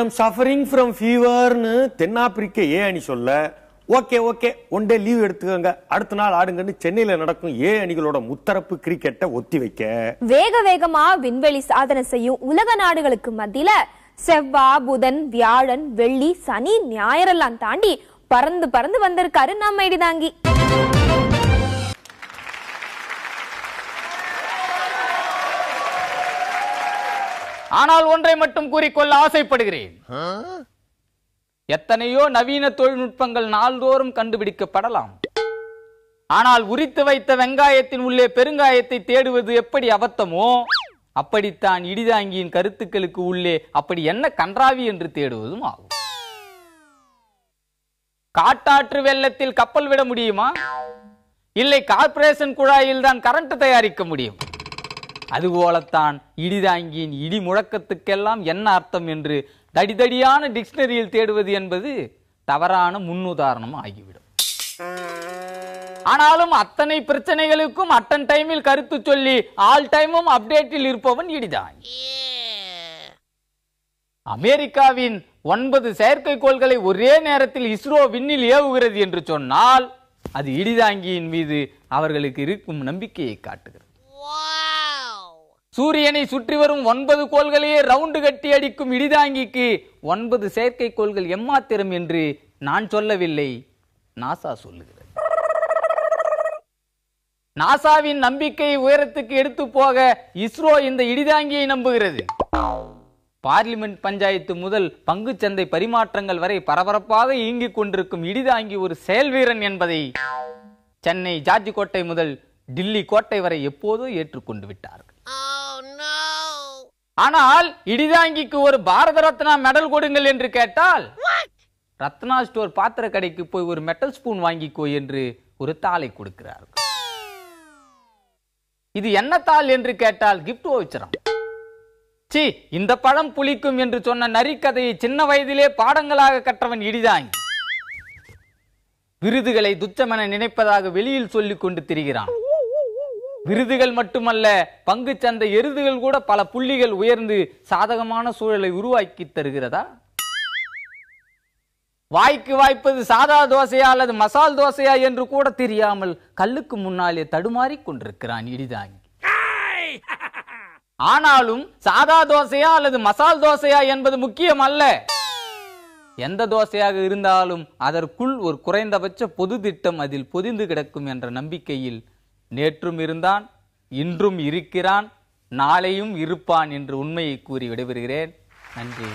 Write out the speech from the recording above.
am suffering from feverன்னு தென்னாப்பிரிக்க ஏ அணி சொல்ல okay okay one day leave எடுத்துக்கோங்க அடுத்த நாள் ஆடுங்கன்னு சென்னையில நடக்கும் ஏ அணிகளோட முத்தரப்பு கிரிக்கெட்டை ஒத்தி வைக்க வேகமா விண்வெளி சாதனை செய்யும் உலக நாடுகளுக்கு மத்தியில செவ்வாய் புதன் வியாழன் வெள்ளி சனி ஞாயிறெல்லாம் தாண்டி பறந்து பறந்து வந்திருக்காரு நம்ம இடிதாங்கி. ஆனால் ஒன்றை மட்டும் கூறிக்கொள்ள ஆசைப்படுகிறேன். எத்தனையோ நவீன தொழில்நுட்பங்கள் நாள்தோறும் கண்டுபிடிக்கப்படலாம். ஆனால் உரித்து வைத்த வெங்காயத்தின் உள்ளே பெருங்காயத்தை தேடுவது எப்படி அபத்தமோ அப்படித்தான் இடிதாங்கியின் கருத்துக்களுக்கு உள்ளே அப்படி என்ன கன்றாவி என்று தேடுவதும் ஆகும். காட்டாற்று வெள்ளத்தில் கப்பல் விட முடியுமா? இல்லை கார்ப்பரேஷன் குழாயில் தான் கரண்ட் தயாரிக்க முடியும். அதுபோலத்தான் இடிதாங்கியின் இடி முழக்கத்துக்கெல்லாம் என்ன அர்த்தம் என்று தடிதடியான டிக்ஷனரியில் தேடுவது என்பது தவறான முன்னுதாரணம் ஆகிவிடும். ஆனாலும் அத்தனை பிரச்சனைகளுக்கும் அட்டன் டைமில் கருத்து சொல்லி ஆல் டைமும் அப்டேட்டில் இருப்பவன் இடிதாங்கி. அமெரிக்காவின் 9 செயற்கைக்கோள்களை ஒரே நேரத்தில் இஸ்ரோ விண்ணில் ஏவுகிறது என்று சொன்னால் அது இடிதாங்கியின் மீது அவர்களுக்கு இருக்கும் நம்பிக்கையை காட்டுகிறது. சூரியனை சுற்றி வரும் 9 கோள்களையே ரவுண்டு கட்டி அடிக்கும் இடிதாங்கிக்கு 9 செயற்கைக்கோள்கள் எம்மாத்திரம் என்று நான் சொல்லவில்லை, நாசா சொல்லுகிறது. நாசாவின் நம்பிக்கையை உயரத்துக்கு எடுத்து போக இஸ்ரோ இந்த இடிதாங்கியை நம்புகிறது. பார்லிமெண்ட் பஞ்சாயத்து முதல் பங்குச்சந்தை பரிமாற்றங்கள் வரை பரபரப்பாக இயங்கிக் கொண்டிருக்கும் இடிதாங்கி ஒரு செயல் வீரன் என்பதை சென்னை ஜார்ஜ் கோட்டை முதல் டில்லி கோட்டை வரை எப்போதோ ஏற்றுக்கொண்டு விட்டார்கள். ஆனால் இடிதாங்கிக்கு ஒரு பாரத ரத்னா மெடல் கொடுங்கள் என்று கேட்டால் ரத்னா ஸ்டோர் பாத்திர கடைக்கு போய் ஒரு மெட்டல் ஸ்பூன் வாங்கிக்கோ என்று ஒரு தாளை கொடுக்கிறார்கள். இது என்ன தாள் என்று கேட்டால் கிஃப்ட் வவுச்சராம். சி, இந்த பழம் புளிக்கும் என்று சொன்ன நரிக்கதையை சின்ன வயதிலே பாடங்களாக கற்றவன் இடிதாங்கி விருதுகளை துச்சமென நினைப்பதாக வெளியில் சொல்லிக் கொண்டு திரிகிறான். விருதுகள் மட்டுமல்ல, பங்கு சந்தை எருதுகள் கூட பல புள்ளிகள் உயர்ந்து சாதகமான சூழலை உருவாக்கி தருகிறதா? வாய்க்கு வாய்ப்பது சாதா தோசையா அல்லது மசால் தோசையா என்று கூட தெரியாமல் கல்லுக்கு முன்னாலே தடுமாறி கொண்டிருக்கிறான் இடிதாங்கி. ஆனாலும் சாதா தோசையா அல்லது மசால் தோசையா என்பது முக்கியம் அல்ல. எந்த தோசையாக இருந்தாலும் அதற்குள் ஒரு குறைந்தபட்ச பொது திட்டம் அதில் பொதிந்து கிடக்கும் என்ற நம்பிக்கையில் நேற்றும் இருந்தான், இன்றும் இருக்கிறான், நாளையும் இருப்பான் என்று உண்மையை கூறி விடைபெறுகிறேன். நன்றி.